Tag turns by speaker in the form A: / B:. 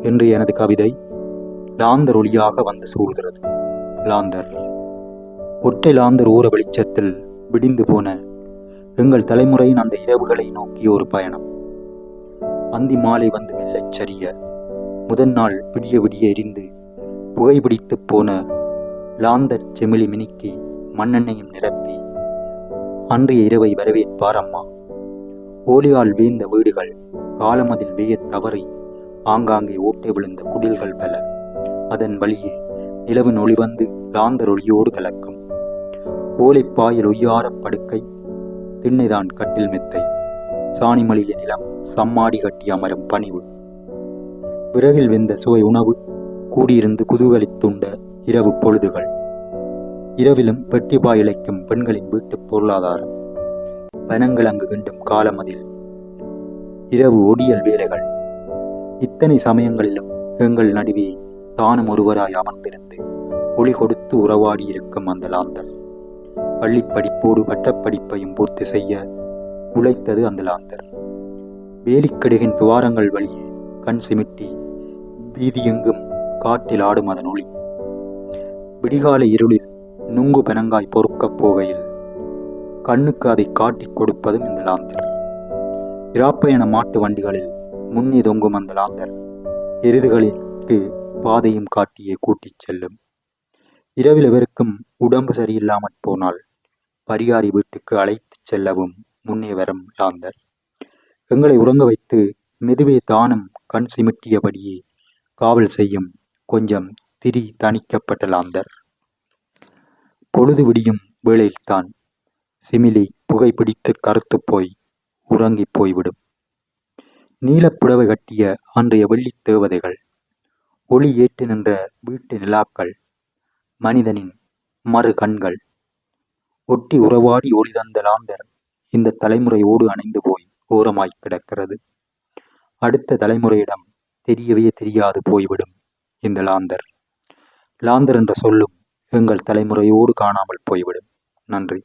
A: என்று எனது கவிதை லாந்தர் ஒளியாக வந்து சூழ்கிறது. லாந்தர் ஒற்றை லாந்தர் ஊர வெளிச்சத்தில் விடிந்து போன எங்கள் தலைமுறையின் அந்த இரவுகளை நோக்கிய ஒரு பயணம். அந்தி மாலை வந்து மெல்லச் சரிய, முதல் நாள் விடிய விடிய எரிந்து புகைபிடித்து போன லாந்தர் செமிலி மினுக்கி மண்ணெண்ணையும் நிரப்பி அன்றைய இரவை வரவேற்பார் அம்மா. ஓலியால் வீழ்ந்த வீடுகள், காலமதில் வேயத் தவறி ஆங்காங்கே ஓட்டை விழுந்த குடில்கள் பல. அதன் வழியே நிலவின் ஒளி வந்து லாந்தர் ஒளியோடு கலக்கும். ஓலைப்பாயில் ஒய்யாரப் படுக்கை, திண்ணைதான் கட்டில் மெத்தை, சாணிமளிய நிலம், சம்மாடி கட்டி அமரும் பணிவு, விறகில் வெந்த சுவை உணவு, கூடியிருந்து குதூகலித்துண்ட இரவு பொழுதுகள். இரவிலும் வெட்டிப்பாய் இழைக்கும் பெண்களின் வீட்டுப் பொருளாதாரம், பனங்கிழங்கு கிண்டும் காலமதில் இரவு ஒடியல் வேலைகள். இத்தனை சமயங்களிலும் எங்கள் நடுவே தானும் ஒருவராய் அமர்ந்திருந்து ஒளி கொடுத்து உறவாடி இருக்கும் அந்த லாந்தர். பள்ளிப்படிப்போடு பட்டப்படிப்பையும் பூர்த்தி செய்ய உழைத்தது அந்த லாந்தர். வேலிக்கடுகின் துவாரங்கள் வழியே கண் சிமிட்டி வீதியெங்கும் காட்டில் ஆடும் அதன் ஒளி. விடிகாலை இருளில் நுங்கு பெனங்காய் பொறுக்கப் போகையில் கண்ணுக்கு அதை காட்டிக் கொடுப்பதும் இந்த லாந்தர். இராப்பயண மாட்டு வண்டிகளில் முன்னே தொங்கும் அந்த லாந்தர் எருதுகளிற்கு பாதையும் காட்டியே கூட்டிச் செல்லும். இரவில் எவருக்கும் உடம்பு சரியில்லாமற் போனால் பரிகாரி வீட்டுக்கு அழைத்துச் செல்லவும் முன்னே வரும் லாந்தர். எங்களை உறங்க வைத்து மெதுவே தானும் கண் சிமிட்டியபடியே காவல் செய்யும் கொஞ்சம் திரி தணிக்கப்பட்ட லாந்தர். பொழுது விடியும் வேளையில்தான் சிமிலி புகைப்பிடித்து கருத்து போய் உறங்கி போய்விடும். நீலப்புடவை கட்டிய அன்றைய வெள்ளித் தேவதைகள், ஒளி ஏற்று நின்ற வீட்டு நிலாக்கள், மனிதனின் மறு கண்கள், ஒட்டி உறவாடி ஒளி தந்த லாந்தர் இந்த தலைமுறையோடு அணைந்து போய் ஓரமாய் கிடக்கிறது. அடுத்த தலைமுறையிடம் தெரியவே தெரியாது போய்விடும் இந்த லாந்தர். லாந்தர் என்ற சொல்லும் எங்கள் தலைமுறையோடு காணாமல் போய்விடும். நன்றி.